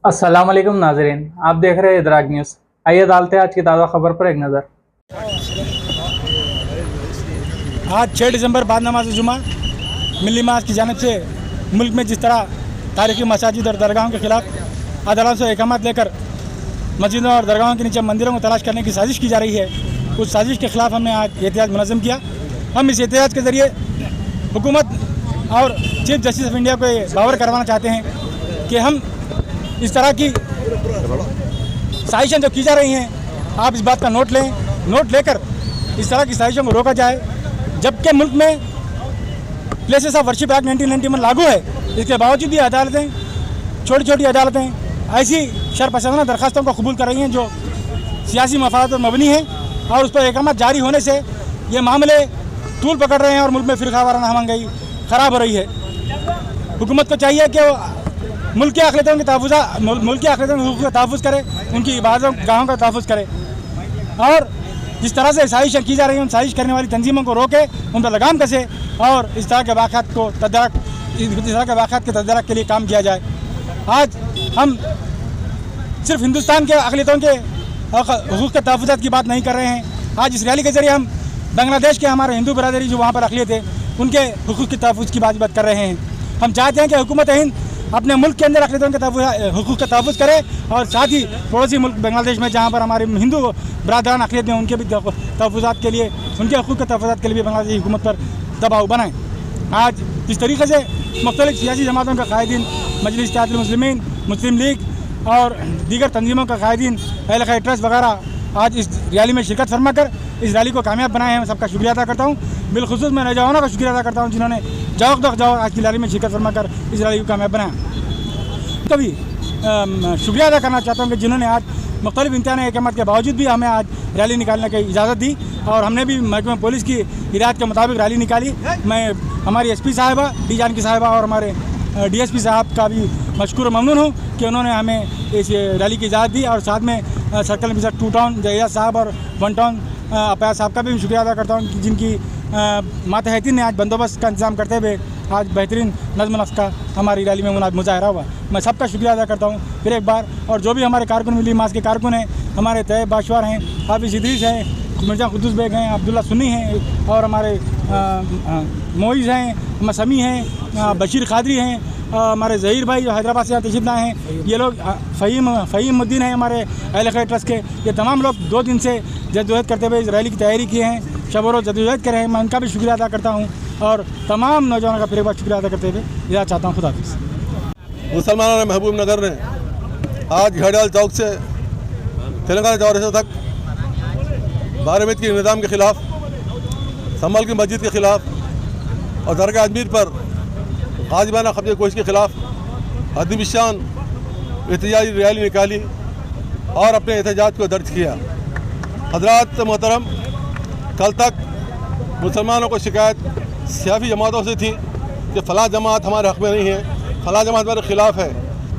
अस्सलाम वालेकुम नाज़रीन, आप देख रहे हैं इदराक न्यूज़। आइए डालते हैं आज की ताज़ा खबर पर एक नज़र। आज 6 दिसंबर बाद नमाज जुमा मिली मास की जानिब से मुल्क में जिस तरह तारीखी मसाजिद और दरगाहों के खिलाफ अदालत से अहकाम लेकर मस्जिदों और दरगाहों के नीचे मंदिरों को तलाश करने की साजिश की जा रही है, उस साजिश के खिलाफ हमने आज एहतियाज मुनज़्ज़म किया। हम इस एहतियाज के ज़रिए हुकूमत और चीफ जस्टिस ऑफ इंडिया को ये बावर करवाना चाहते हैं कि हम इस तरह की साजिशें जो की जा रही हैं, आप इस बात का नोट लें। नोट लेकर इस तरह की साजिशों को रोका जाए। जबकि मुल्क में प्लेसेस ऑफ वर्शिप एक्ट 1991 लागू है, इसके बावजूद भी अदालतें, छोटी छोटी अदालतें ऐसी शरपसंदाना दरखास्तों को कबूल कर रही हैं जो सियासी मफाद पर मबनी है, और उस पर अहकाम जारी होने से ये मामले तूल पकड़ रहे हैं और मुल्क में फ़िरका वाराना हमंगई ख़राब हो रही है। हुकूमत को चाहिए कि मुल्क की अक़लियतों के हुकूक़ का तहफ़्फ़ुज़ करे, उनकी इबादत गाहों का तहफ़्फ़ुज़ करे, और जिस तरह से साजिशें की जा रही हैं उन साजिश करने वाली तंजीमों को रोके, उन पर लगाम कसे और इस तरह के वाक़यात के तदारक के लिए काम किया जाए। आज हम सिर्फ हिंदुस्तान के अक़लियतों के हुकूक़ के तहफ़्फ़ुज़ात की बात नहीं कर रहे हैं। आज इस रैली के ज़रिए हम बांग्लादेश के हमारे हिंदू बरादरी जो वहाँ पर अक़लियत है उनके हुकूक़ के तहफ़्फ़ुज़ की बात कर रहे हैं। हम चाहते हैं कि हुकूमत हिंद अपने मुल्क के अंदर अक़लियतों के हुकूक़ का तहफ़्फ़ुज़ करे, और साथ ही पड़ोसी मुल्क बांग्लादेश में जहाँ पर हमारे हिंदू बरादरान अक़लियत हैं उनके भी तहफ़्फ़ुज़ात के लिए, उनके हुकूक़ के तहफ़्फ़ुज़ात के लिए भी बांग्लादेशी हुकूमत पर दबाव बनाएँ। आज जिस तरीके से मुख्तलिफ़ सियासी जमातों का कायदीन, मजलिस इत्तेहादुल मुस्लिमीन, मुस्लिम लीग और दीगर तंजीमों का कायदीन, अहल खैर ट्रस्ट वगैरह आज इस रैली में शिरकत फरमा कर इस रैली को कामयाब बनाए हैं। मैं सबका शुक्रिया अदा करता हूँ। बिलखुसूस मैं नौजवानों का शुक्रिया अदा करता हूँ जिन्होंने जाओ आज की रैली में शिरकत फरमा कर इस रैली को कामयाब बनाया। कभी शुक्रिया अदा करना चाहता हूँ कि जिन्होंने आज मुख्तलिफ इम्तिहान अहकामात के बावजूद भी हमें आज रैली निकालने की इजाज़त दी, और हमने भी महकमा पुलिस की हिदायत के मुताबिक रैली निकाली। मैं हमारी एसपी साहिबा, डी जानकी साहिबा और हमारे डीएसपी साहब का भी मशकूर ममनून हूँ कि उन्होंने हमें इस रैली की इजाज़त दी, और साथ में सर्कल ऑफिसर 2 टाउन जया साहब और 1 टाउन अपया साहब का भी शुक्रिया अदा करता हूँ जिनकी मातहती ने आज बंदोबस्त का इंतज़ाम करते हुए आज बेहतरीन नज़्म नस्क़ का हमारी रैली में मुजाहरा हुआ। मैं सबका शुक्रिया अदा करता हूँ फिर एक बार। और जो भी हमारे कारकुन मिली मास के कारकुन हैं, हमारे तैयब बाशवार हैं, हाफिज़ इदरीस हैं, मिर्ज़ा कुद्दूस बेग हैं, अब्दुल्ला सुन्नी हैं, और हमारे मोइज़ हैं, मसमी हैं, बशीर क़ादरी हैं, हमारे ज़हीर भाई जो हैदराबाद से यहाँ तशरीफ़ लाए हैं, ये लोग फ़हीमुद्दीन हैं हमारे अहल खैर ट्रस्ट के। ये तमाम लोग 2 दिन से जद्दोजहद करते हुए इस रैली की तैयारी किए हैं, शब रोज़ जद्दोजहद कर रहे हैं। मैं उनका भी शुक्रिया अदा करता हूँ, और तमाम नौजवानों का फिर एक बार शुक्रिया अदा करते हुए इजाज़त चाहता हूँ। खुदा हाफ़िज़। मुसलमानों ने महबूब नगर ने आज घड़ियाल चौक से तेलंगाना चौराहे तक बारहमीत के निज़ाम के ख़िलाफ़, संभल की मस्जिद के ख़िलाफ़ और दरगाह अजमीर पर गाज़िबाना कब्ज़े की कोशिश के ख़िलाफ़ अदीबिशान एहतजाजी रैली निकाली और अपने एहतजाज को दर्ज किया। हज़रात मोहतरम, कल तक मुसलमानों को शिकायत सियासी जमातों से थी कि फ़लाँ जमात हमारे हक़ में नहीं है, फ़लाँ जमात हमारे ख़िलाफ़ है,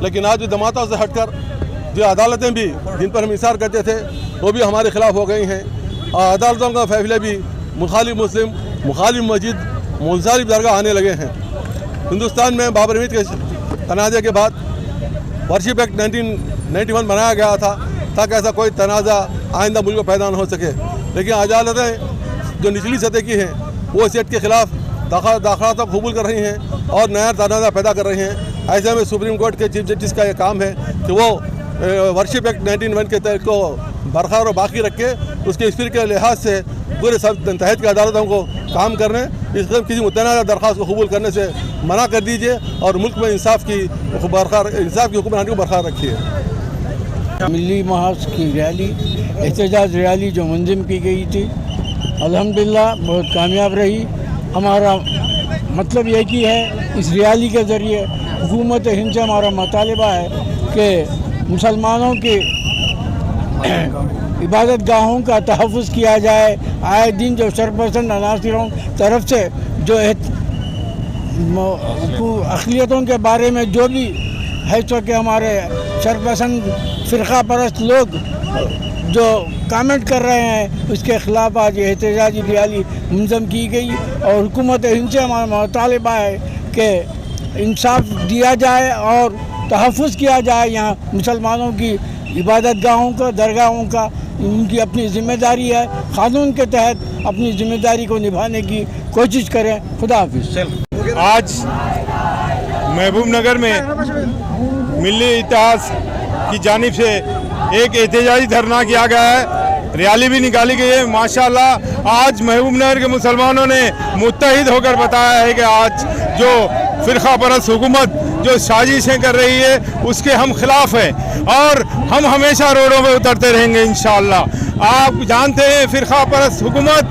लेकिन आज जो जमातों से हटकर जो अदालतें भी जिन पर हम इंसार करते थे वो भी हमारे ख़िलाफ़ हो गई हैं, और अदालतों का फैसले भी मुखालिफ मुस्लिम, मुखालिफ मस्जिद, मुनसारिफ दरगाह आने लगे हैं। हिंदुस्तान में बाबरमीत के तनाज़े के बाद वर्शिप एक्ट 1991 बनाया गया था ताकि ऐसा कोई तनाज़ा आइंदा मुल्क में पैदा न हो सके, लेकिन अदालतें जो निचली सतह की हैं वो इस एक्ट के ख़िलाफ़ दाखिला तक कबूल कर रही हैं और नया तनाज़ा पैदा कर रही हैं। ऐसे में सुप्रीम कोर्ट के चीफ जस्टिस का ये काम है कि वो वर्शिप एक्ट 1991 के तहत को बरकरार और बाकी रख के उसके स्पीड के लिहाज से पूरे सब तहत की अदालतों को काम करने, इस किसी मुतनाज़ा दरख्वास्त को कबूल करने से मना कर दीजिए और मुल्क में इंसाफ की हुक्मरानी को बरकरार रखिए। मिली महाज की रैली, एहतजाज रैली जो मुंज़िम की गई थी, अल्हम्दुलिल्लाह बहुत कामयाब रही। हमारा मतलब एक ही है, इस रैली के ज़रिए हुकूमत हिंद से हमारा मुतालबा है कि मुसलमानों के इबादत गाहों का तहफ़्फ़ुज़ किया जाए। आए दिन जो शरपसंद अनासरों तरफ से जो अक़लियतों के बारे में जो भी है तो कि हमारे शरपसंद फ़िरक़ा परस्त लोग जो कमेंट कर रहे हैं उसके ख़िलाफ़ आज एहतजाजी रैली मुनज़्ज़म की गई, और हुकूमत हिंद से हमारा मुतालबा है कि इंसाफ दिया जाए और तहफ़्फ़ुज़ किया जाए। यहाँ मुसलमानों की इबादत गाहों का, दरगाहों का उनकी अपनी ज़िम्मेदारी है। क़ानून के तहत अपनी ज़िम्मेदारी को निभाने की कोशिश करें। खुदा हाफिज़। आज महबूब नगर में मिली इत्तेहाद की जानिब से एक एहतजाजी धरना किया गया है, रैली भी निकाली गई है। माशाल्लाह आज महबूब नगर के मुसलमानों ने मुत्तहिद होकर बताया है कि आज जो फ़िरक़ा परस्त हुकूमत जो साजिशें कर रही है उसके हम खिलाफ हैं और हम हमेशा रोडों में उतरते रहेंगे इंशाअल्लाह। आप जानते हैं फ़िरक़ा परस्त हुकूमत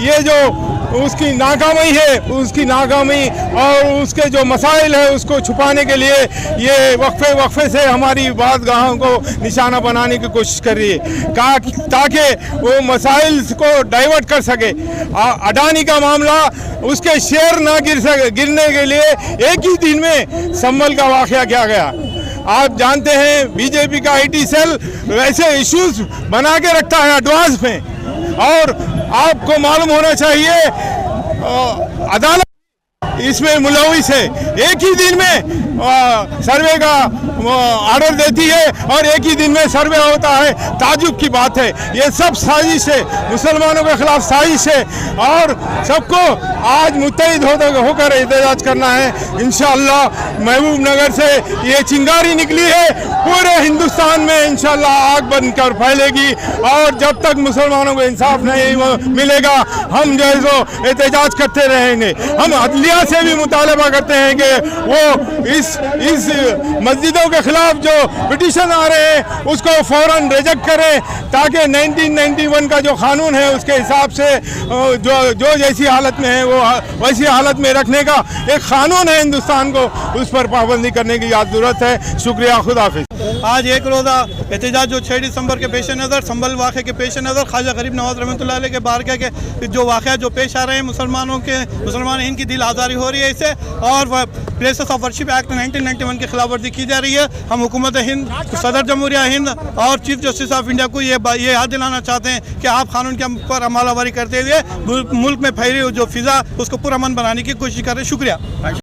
ये जो उसकी नाकामी है, उसकी नाकामी और उसके जो मसाइल है उसको छुपाने के लिए ये वक्फे से हमारी बातगाहों को निशाना बनाने की कोशिश कर रही है ताकि वो मसाइल को डाइवर्ट कर सके। अडानी का मामला उसके शेयर ना गिरने के लिए एक ही दिन में संभल का वाक़या किया गया। आप जानते हैं बीजेपी का IT सेल वैसे इश्यूज बना के रखता है एडवांस में, और आपको मालूम होना चाहिए अदालत इसमें मुलविस है। एक ही दिन में सर्वे का ऑर्डर देती है और एक ही दिन में सर्वे होता है। ताजुब की बात है, ये सब साजिश है, मुसलमानों के खिलाफ साजिश है और सबको आज मुत्तहिद होकर एहतजाज करना है। इंशाअल्लाह महबूब नगर से ये चिंगारी निकली है, पूरे हिंदुस्तान में इंशाअल्लाह आग बनकर फैलेगी और जब तक मुसलमानों को इंसाफ नहीं मिलेगा हम जो है सो एहतजाज करते रहेंगे। हम अदलिया से भी मुतालबा करते हैं कि वो इस मस्जिदों के खिलाफ जो पिटीशन आ रहे हैं उसको फ़ौरन रिजेक्ट करें ताकि 1991 का जो कानून है उसके हिसाब से जो जैसी हालत में है वो वैसी हालत में रखने का एक कानून है हिंदुस्तान को, उस पर पाबंदी करने की ज़रूरत है। शुक्रिया, खुदा हाफिज़। आज एक रोज़ा एहतजाज जो 6 दिसंबर के पेश नज़र, संभल वाक़े के पेश नज़र, ख्वाजा गरीब नवाज़ रहमतुल्लाह अलैह के बारगाह के जो वाक़या जो पेश आ रहे हैं मुसलमान हिंद की दिल आज़ारी हो रही है इससे, और प्लेसेस ऑफ वर्शिप एक्ट 1991 की खिलाफ वर्जी की जा रही है। हम हुकूमत हिंद, सदर जमहूरिया हिंद और चीफ जस्टिस ऑफ इंडिया को ये याद दिलाना चाहते हैं कि आप कानून के पर अमलावरी करते हुए मुल्क में फैली जो फिज़ा उसको पुरअमन बनाने की कोशिश करें। शुक्रिया।